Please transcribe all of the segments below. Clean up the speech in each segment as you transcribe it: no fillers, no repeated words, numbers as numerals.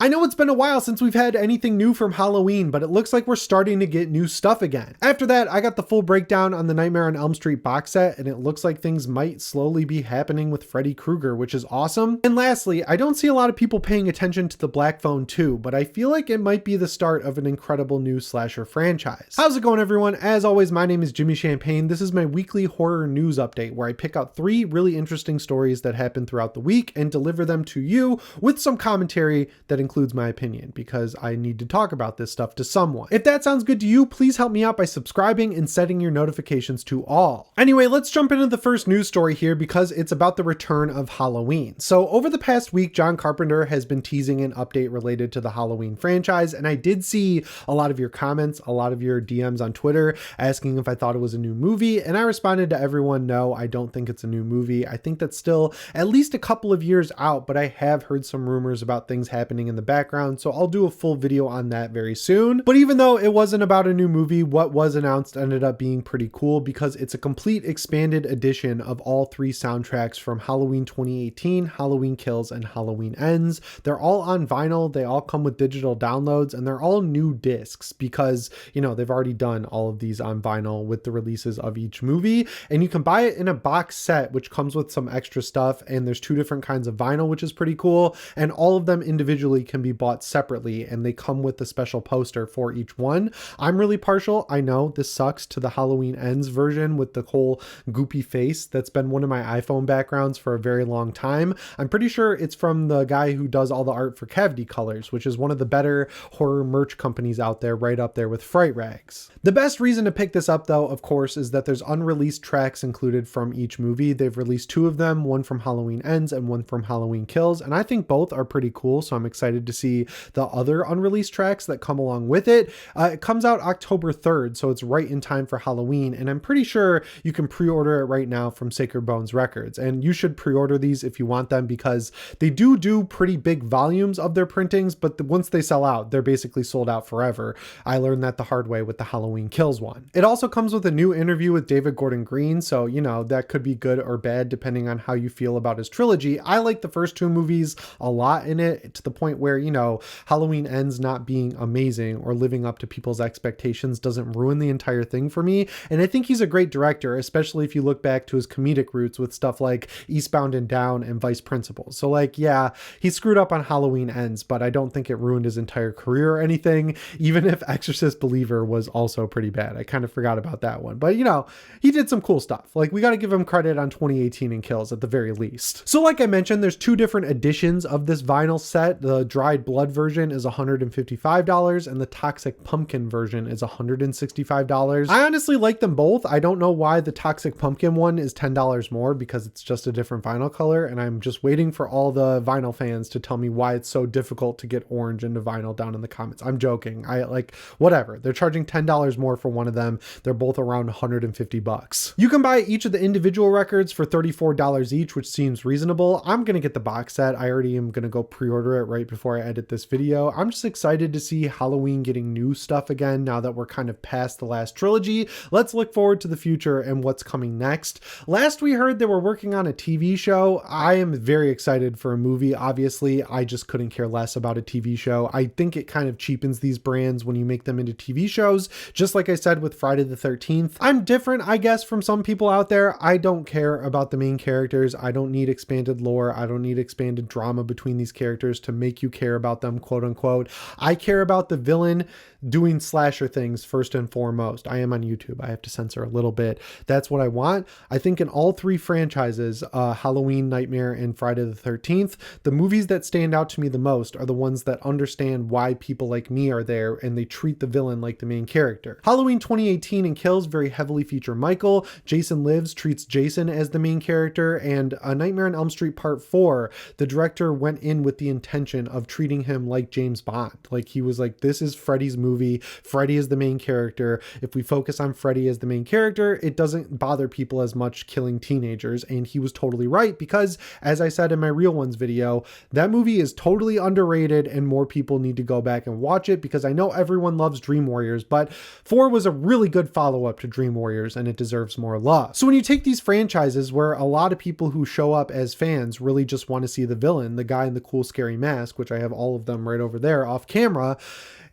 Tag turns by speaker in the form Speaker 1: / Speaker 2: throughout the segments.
Speaker 1: I know it's been a while since we've had anything new from Halloween, but it looks like we're starting to get new stuff again. After that, I got the full breakdown on the Nightmare on Elm Street box set, and it looks like things might slowly be happening with Freddy Krueger, which is awesome. And lastly, I don't see a lot of people paying attention to the Black Phone 2, but I feel like it might be the start of an incredible new slasher franchise. How's it going, everyone? As always, my name is Jimmy Champagne. This is my weekly horror news update where I pick out 3 really interesting stories that happen throughout the week and deliver them to you with some commentary that includes my opinion, because I need to talk about this stuff to someone. If that sounds good to you, please help me out by subscribing and setting your notifications to all. Anyway, let's jump into the first news story here because it's about the return of Halloween. So over the past week, John Carpenter has been teasing an update related to the Halloween franchise, and I did see a lot of your comments, a lot of your DMs on Twitter asking if I thought it was a new movie, and I responded to everyone, no, I don't think it's a new movie. I think that's still at least a couple of years out, but I have heard some rumors about things happening in the background, so I'll do a full video on that very soon. But even though it wasn't about a new movie, what was announced ended up being pretty cool because it's a complete expanded edition of all 3 soundtracks from Halloween 2018, Halloween Kills, and Halloween Ends. They're all on vinyl, they all come with digital downloads, and they're all new discs because, you know, they've already done all of these on vinyl with the releases of each movie, and you can buy it in a box set which comes with some extra stuff, and there's 2 different kinds of vinyl, which is pretty cool, and all of them individually can be bought separately, and they come with a special poster for each one. I'm really partial, I know this sucks, to the Halloween Ends version with the whole goopy face. That's been one of my iPhone backgrounds for a very long time. I'm pretty sure it's from the guy who does all the art for Cavity Colors, which is one of the better horror merch companies out there, right up there with Fright Rags. The best reason to pick this up though, of course, is that there's unreleased tracks included from each movie. They've released 2 of them, one from Halloween Ends and one from Halloween Kills, and I think both are pretty cool, so I'm excited to see the other unreleased tracks that come along with it. It comes out October 3rd, so it's right in time for Halloween, and I'm pretty sure you can pre-order it right now from Sacred Bones Records, and you should pre-order these if you want them because they do pretty big volumes of their printings, but once they sell out, they're basically sold out forever. I learned that the hard way with the Halloween Kills one. It also comes with a new interview with David Gordon Green, so you know, that could be good or bad depending on how you feel about his trilogy. I like the first 2 movies a lot in it, to the point where, you know, Halloween Ends not being amazing or living up to people's expectations doesn't ruin the entire thing for me. And I think he's a great director, especially if you look back to his comedic roots with stuff like Eastbound and Down and Vice Principals. So like, yeah, he screwed up on Halloween Ends, but I don't think it ruined his entire career or anything, even if Exorcist Believer was also pretty bad. I kind of forgot about that one, but you know, he did some cool stuff. Like, we got to give him credit on 2018 and Kills at the very least. So like I mentioned, there's 2 different editions of this vinyl set. The Dried Blood version is $155 and the Toxic Pumpkin version is $165. I honestly like them both. I don't know why the Toxic Pumpkin one is $10 more, because it's just a different vinyl color, and I'm just waiting for all the vinyl fans to tell me why it's so difficult to get orange into vinyl down in the comments. I'm joking. I like, whatever. They're charging $10 more for one of them. They're both around 150 bucks. You can buy each of the individual records for $34 each, which seems reasonable. I'm going to get the box set. I already am going to go pre-order it right before I edit this video. I'm just excited to see Halloween getting new stuff again now that we're kind of past the last trilogy. Let's look forward to the future and what's coming next. Last we heard they were working on a TV show. I am very excited for a movie. Obviously, I just couldn't care less about a TV show. I think it kind of cheapens these brands when you make them into TV shows. Just like I said with Friday the 13th, I'm different, I guess, from some people out there. I don't care about the main characters. I don't need expanded lore. I don't need expanded drama between these characters to make you care about them, quote unquote. I care about the villain doing slasher things first and foremost. I am on YouTube. I have to censor a little bit. That's what I want. I think in all 3 franchises, Halloween, Nightmare, and Friday the 13th, the movies that stand out to me the most are the ones that understand why people like me are there and they treat the villain like the main character. Halloween 2018 and Kills very heavily feature Michael. Jason Lives treats Jason as the main character, and A Nightmare on Elm Street Part 4, the director went in with the intention of treating him like James Bond. Like, he was like, this is Freddy's movie. Freddy is the main character. If we focus on Freddy as the main character, it doesn't bother people as much killing teenagers. And he was totally right, because as I said in my Real Ones video, that movie is totally underrated and more people need to go back and watch it, because I know everyone loves Dream Warriors, but 4 was a really good follow-up to Dream Warriors and it deserves more love. So when you take these franchises where a lot of people who show up as fans really just want to see the villain, the guy in the cool scary mask, which which I have all of them right over there off camera,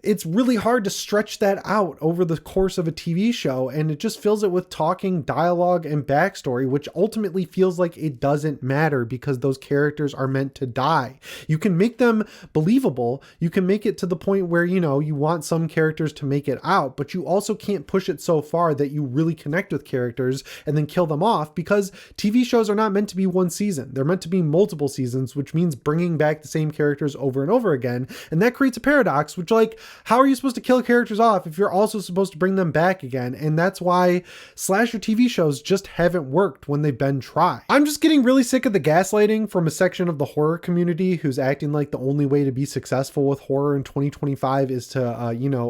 Speaker 1: it's really hard to stretch that out over the course of a TV show, and it just fills it with talking, dialogue, and backstory, which ultimately feels like it doesn't matter because those characters are meant to die. You can make them believable, you can make it to the point where, you know, you want some characters to make it out, but you also can't push it so far that you really connect with characters and then kill them off, because TV shows are not meant to be one season. They're meant to be multiple seasons, which means bringing back the same characters over and over again, and that creates a paradox, which, like, how are you supposed to kill characters off if you're also supposed to bring them back again? And that's why slasher TV shows just haven't worked when they've been tried. I'm just getting really sick of the gaslighting from a section of the horror community who's acting like the only way to be successful with horror in 2025 is to,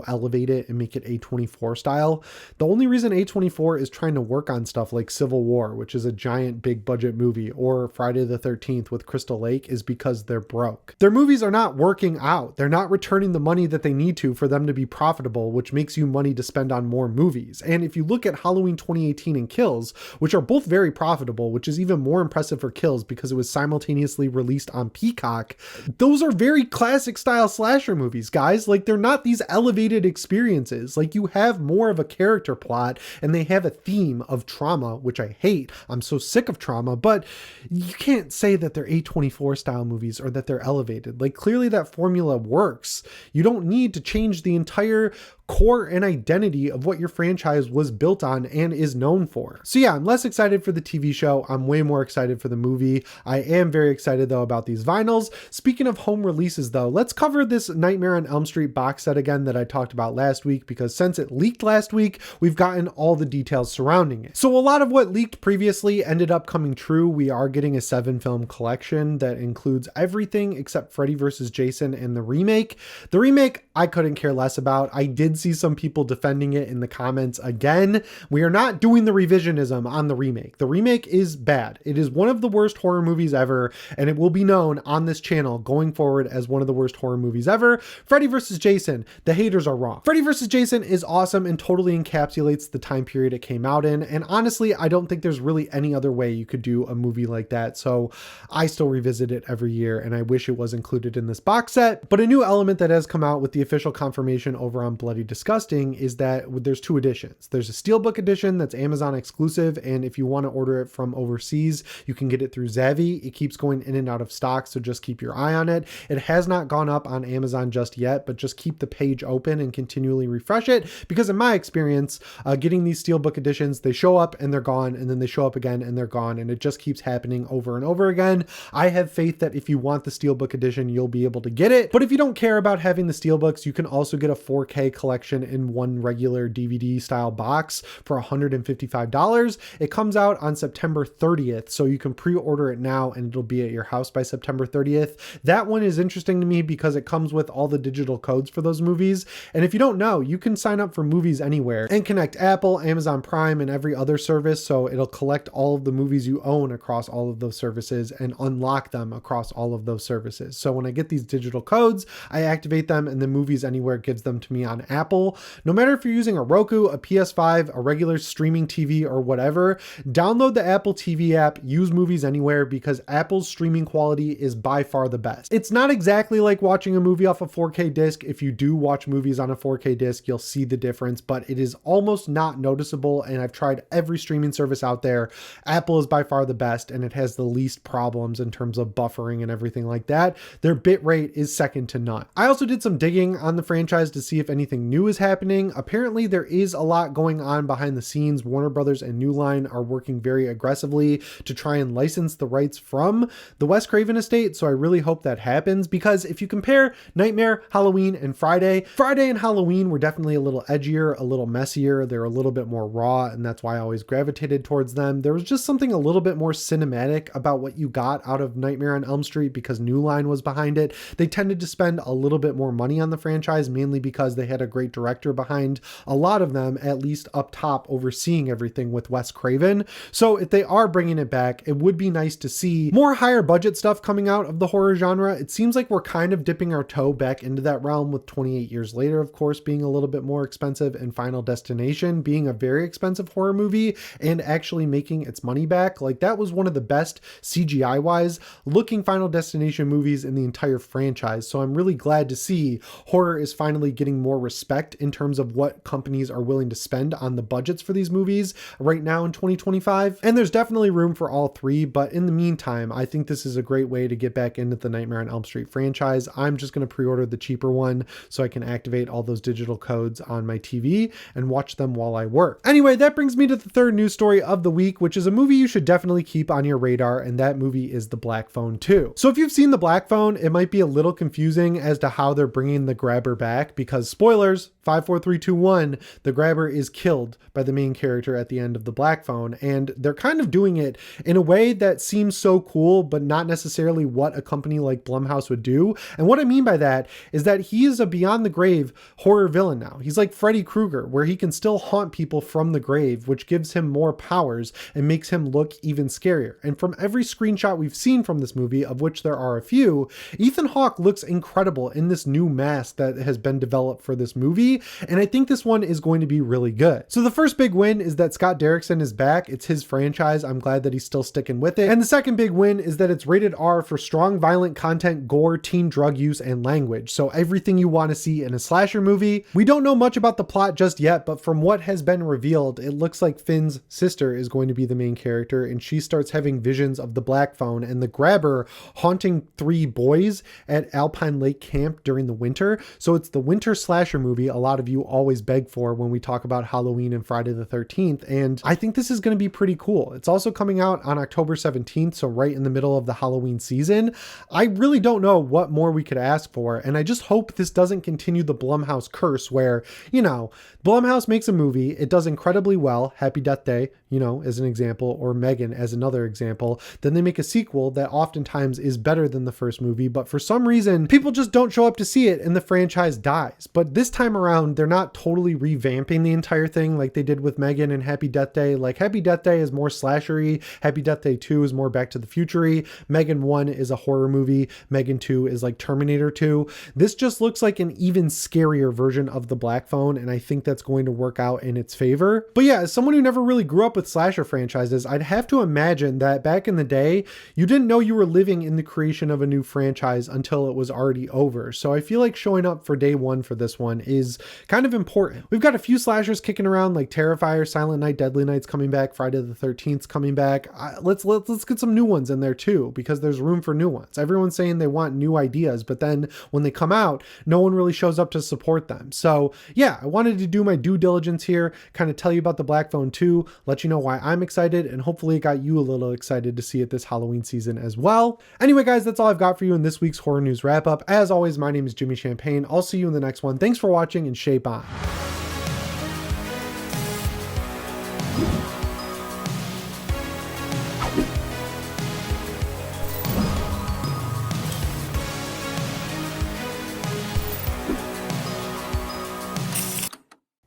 Speaker 1: elevate it and make it A24 style. The only reason A24 is trying to work on stuff like Civil War, which is a giant big budget movie, or Friday the 13th with Crystal Lake, is because they're broke. Their movies are not working out. They're not returning the money that they need to for them to be profitable, which makes you money to spend on more movies. And if you look at Halloween 2018 and Kills, which are both very profitable, which is even more impressive for Kills because it was simultaneously released on Peacock, those are very classic style slasher movies, guys. Like, they're not these elevated experiences. Like, you have more of a character plot and they have a theme of trauma, which I hate. I'm so sick of trauma, but you can't say that they're A24 style movies or that they're elevated. Like, clearly that formula works. You don't need to change the entire core and identity of what your franchise was built on and is known for. So yeah, I'm less excited for the TV show. I'm way more excited for the movie. I am very excited though about these vinyls. Speaking of home releases though, let's cover this Nightmare on Elm Street box set again that I talked about last week, because since it leaked last week, we've gotten all the details surrounding it. So a lot of what leaked previously ended up coming true. We are getting a 7-film collection that includes everything except Freddy vs. Jason and the remake. The remake, I couldn't care less about. I did see some people defending it in the comments. Again, we are not doing the revisionism on the remake. The remake is bad. It is one of the worst horror movies ever, and it will be known on this channel going forward as one of the worst horror movies ever. Freddy vs. Jason, the haters are wrong. Freddy vs. Jason is awesome and totally encapsulates the time period it came out in, and honestly, I don't think there's really any other way you could do a movie like that, so I still revisit it every year, and I wish it was included in this box set. But a new element that has come out with the official confirmation over on Bloody Disgusting is that there's 2 editions. There's a Steelbook edition that's Amazon exclusive, and if you want to order it from overseas, you can get it through Zavvi. It keeps going in and out of stock, so just keep your eye on it. It has not gone up on Amazon just yet, but just keep the page open and continually refresh it, because in my experience, getting these Steelbook editions, they show up and they're gone, and then they show up again and they're gone, and it just keeps happening over and over again. I have faith that if you want the Steelbook edition, you'll be able to get it, but if you don't care about having the Steelbooks, you can also get a 4K collection in one regular DVD style box for $155. It comes out on September 30th, so you can pre-order it now and it'll be at your house by September 30th. That one is interesting to me because it comes with all the digital codes for those movies. And if you don't know, you can sign up for Movies Anywhere and connect Apple, Amazon Prime, and every other service, so it'll collect all of the movies you own across all of those services and unlock them across all of those services. So when I get these digital codes, I activate them and then Movies Anywhere gives them to me on Apple. No matter if you're using a Roku, a PS5, a regular streaming TV, or whatever, download the Apple TV app, use Movies Anywhere, because Apple's streaming quality is by far the best. It's not exactly like watching a movie off a 4K disc. If you do watch movies on a 4K disc, you'll see the difference, but it is almost not noticeable, and I've tried every streaming service out there. Apple is by far the best, and it has the least problems in terms of buffering and everything like that. Their bitrate is second to none. I also did some digging on the franchise to see if anything new is happening. Apparently there is a lot going on behind the scenes. Warner Brothers and New Line are working very aggressively to try and license the rights from the Wes Craven estate, so I really hope that happens, because if you compare Nightmare, Halloween, and Friday and Halloween were definitely a little edgier, a little messier, they're a little bit more raw, and that's why I always gravitated towards them. There was just something a little bit more cinematic about what you got out of Nightmare on Elm Street because New Line was behind it. They tended to spend a little bit more money on the franchise, mainly because they had a great director behind a lot of them, at least up top, overseeing everything with Wes Craven. So if they are bringing it back, it would be nice to see more higher budget stuff coming out of the horror genre. It seems like we're kind of dipping our toe back into that realm, with 28 Years Later, of course, being a little bit more expensive, and Final Destination being a very expensive horror movie and actually making its money back. Like, that was one of the best CGI wise looking Final Destination movies in the entire franchise. So I'm really glad to see horror is finally getting more respect in terms of what companies are willing to spend on the budgets for these movies right now in 2025. And there's definitely room for all three, but in the meantime, I think this is a great way to get back into the Nightmare on Elm Street franchise. I'm just going to pre-order the cheaper one so I can activate all those digital codes on my TV and watch them while I work. Anyway, that brings me to the third news story of the week, which is a movie you should definitely keep on your radar, and that movie is The Black Phone 2. So if you've seen The Black Phone, it might be a little confusing as to how they're bringing the grabber back, because spoilers, 5, 4, 3, 2, 1, the grabber is killed by the main character at the end of The Black Phone, and they're kind of doing it in a way that seems so cool, but not necessarily what a company like Blumhouse would do. And what I mean by that is that he is a beyond the grave horror villain now. He's like Freddy Krueger, where he can still haunt people from the grave, which gives him more powers and makes him look even scarier. And from every screenshot we've seen from this movie, of which there are a few, Ethan Hawke looks incredible in this new mask that has been developed for this movie, and I think this one is going to be really good. So the first big win is that Scott Derrickson is back. It's his franchise. I'm glad that he's still sticking with it. And the second big win is that it's rated R for strong violent content, gore, teen drug use, and language. So everything you want to see in a slasher movie. We don't know much about the plot just yet, but from what has been revealed, it looks like Finn's sister is going to be the main character, and she starts having visions of the Black Phone and the grabber haunting 3 boys at Alpine Lake Camp during the winter. So it's the winter slasher movie a lot of you always beg for when we talk about Halloween and Friday the 13th, and I think this is going to be pretty cool. It's also coming out on October 17th, so right in the middle of the Halloween season. I really don't know what more we could ask for, and I just hope this doesn't continue the Blumhouse curse where, you know, Blumhouse makes a movie, it does incredibly well, Happy Death Day, you know, as an example, or Megan as another example, then they make a sequel that oftentimes is better than the first movie, but for some reason, people just don't show up to see it and the franchise dies. But this time around, they're not totally revamping the entire thing like they did with Megan and Happy Death Day. Like, Happy Death Day is more slashery, Happy Death Day 2 is more Back to the Future-y, Megan 1 is a horror movie, Megan 2 is like Terminator 2. This just looks like an even scarier version of the Black Phone, and I think that's going to work out in its favor. But yeah, as someone who never really grew up with slasher franchises, I'd have to imagine that back in the day, you didn't know you were living in the creation of a new franchise until it was already over. So I feel like showing up for day one for this one is kind of important. We've got a few slashers kicking around like Terrifier, Silent Night, Deadly Night's coming back, Friday the 13th's coming back. Let's get some new ones in there too, because there's room for new ones. Everyone's saying they want new ideas, but then when they come out, no one really shows up to support them. So yeah, I wanted to do my due diligence here, kind of tell you about the Black Phone 2, let you know why I'm excited, and hopefully it got you a little excited to see it this Halloween season as well. Anyway, guys, that's all I've got for you in this week's horror news wrap up. As always, my name is Jimmy Champagne. I'll see you in the next one. Thanks for watching, and shape on.